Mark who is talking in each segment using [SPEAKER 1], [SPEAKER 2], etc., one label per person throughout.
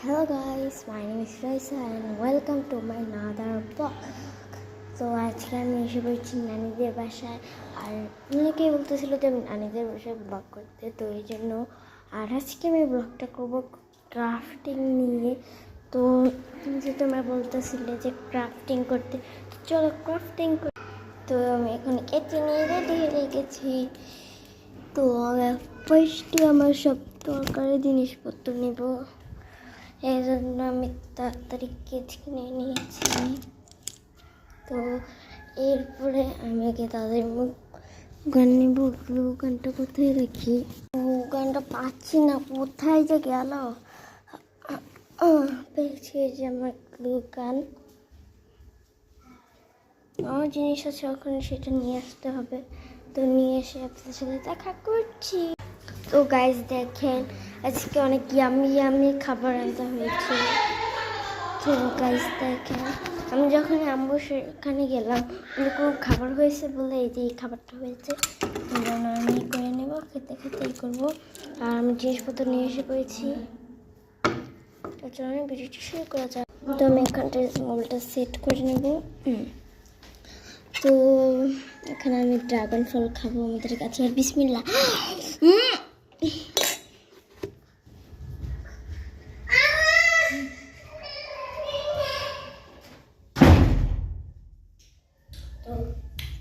[SPEAKER 1] Hello guys, my name is Raisa and welcome to my another vlog. তো আজকে আমি এসে পড়েছি নানিদের বাসায়। আর অনেকেই বলতেছিল যে আমি নানিদের বাসায় ব্লগ করতে, তো এই জন্য আর আজকে আমি ব্লগটা করবো ক্রাফটিং নিয়ে। তো যে তোমরা বলতেছিলে যে ক্রাফটিং করতে, চলো ক্রাফটিং করি। তো আমি এখন কেটে নিয়ে রেডি হয়ে গেছি। তো ফার্স্টে আমার সব দরকারি জিনিসপত্র নেব, এই জন্য আমি তাড়াতাড়ি কেটে কিনে নিয়েছি। তো এরপরে আমি আগে তাদের মুখ গান নেব। গ্লু গানটা কোথায় রাখি? গ্লু গানটা পাচ্ছি না, কোথায় যে গেল? পেয়েছি যে আমার গ্লু গান। আমার জিনিস আছে, ওখানে সেটা নিয়ে আসতে হবে। তো নিয়ে এসে আপনাদের সাথে দেখা করছি। তো গাইস দেখেন, আজকে অনেক ইয়ামি খাবার আনতে হয়েছে। তো গাইস দেখেন, আমি যখন আম্মু সেখানে গেলাম, কোনো খাবার হয়েছে বলে এই যে এই খাবারটা হয়েছে। এই জন্য আমি করে নেব, খেতে খেতেই করবো। আর আমি জিনিসপত্র নিয়ে এসে পড়েছি। তার জন্য আমি ভিডিওটি শুরু করা যাক। তো আমি এখানটা মোবাইলটা সেট করে নেব। তো এখানে আমি ড্রাগন ফল খাবো আমাদের কাছে। বিসমিল্লাহ।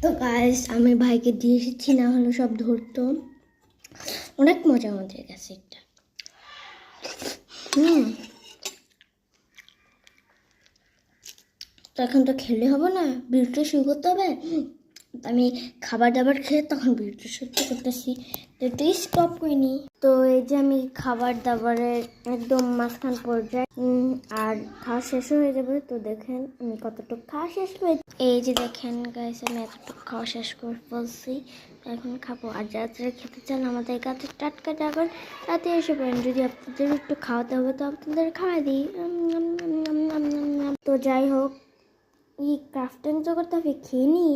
[SPEAKER 1] তো গাইস, আমি ভাইকে দিয়ে এসেছি, না হলে সব ধরতো। অনেক মজা আমাদের কাছে এটা। তো এখন তো খেলে হবে না, ভিডিওটা শুরু করতে হবে। আমি খাবার দাবার খেয়ে তখন ভিডিওটা শুরু করতেছি, তো একটু স্টপ করিনি। তো এই যে আমি খাবার দাবারের একদম মাঝখান পর্যায়ে, আর খাওয়া শেষ হয়ে যাবে। তো দেখেন আমি কতটুকু খাওয়া শেষ হয়ে, এই যে দেখেন গাইস, আমি এতটুকু খাওয়া শেষ করে বলছি। এখন খাবো। আর যারা যারা খেতে চান আমাদের কাছে টাটকা ড্রাগন রাতে এসে পড়েন। যদি আপনাদের একটু খাওয়াতে হবে তো আপনাদের খাওয়া দিই। তো যাই হোক, এই ক্রাফটিং তো করতে হবে, খেয়ে নি।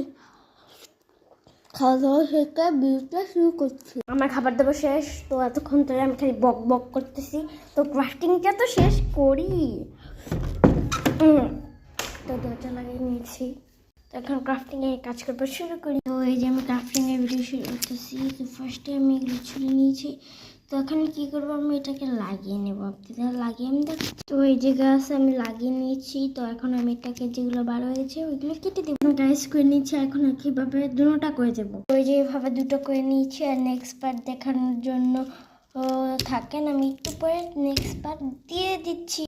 [SPEAKER 1] খাওয়া দাওয়া শেষ করে ভিডিওটা শুরু করছি। আমার খাবার দাবার শেষ। তো এতক্ষণ ধরে আমি খালি বক বক করতেছি, তো ক্রাফটিংটা তো শেষ করি। তো দরজা লাগিয়ে নিয়েছি। তো এখন ক্রাফটিংয়ে কাজ করবো, শুরু করি। তো এই যে আমি ক্রাফটিংয়ের ভিডিও শুরু করতেছি। তো ফার্স্টে আমি এগুলো ছুলে নিয়েছি। তো এখন কী করবো, আমি এটাকে লাগিয়ে নেবো। আপনাদের লাগিয়ে আমি দেখ। তো এই যে গাছ আমি লাগিয়ে নিয়েছি। তো এখন আমি এটাকে যেগুলো বার হয়েছে ওইগুলো কেটে দেবো। গাইস করে নিয়েছি, এখন কীভাবে দুটোটা করে দেবো। ওই যে এভাবে দুটো করে নিয়েছি। আর নেক্সট পার্ট দেখানোর জন্য থাকেন, আমি একটু পরে নেক্সট পার্ট দিয়ে দিচ্ছি।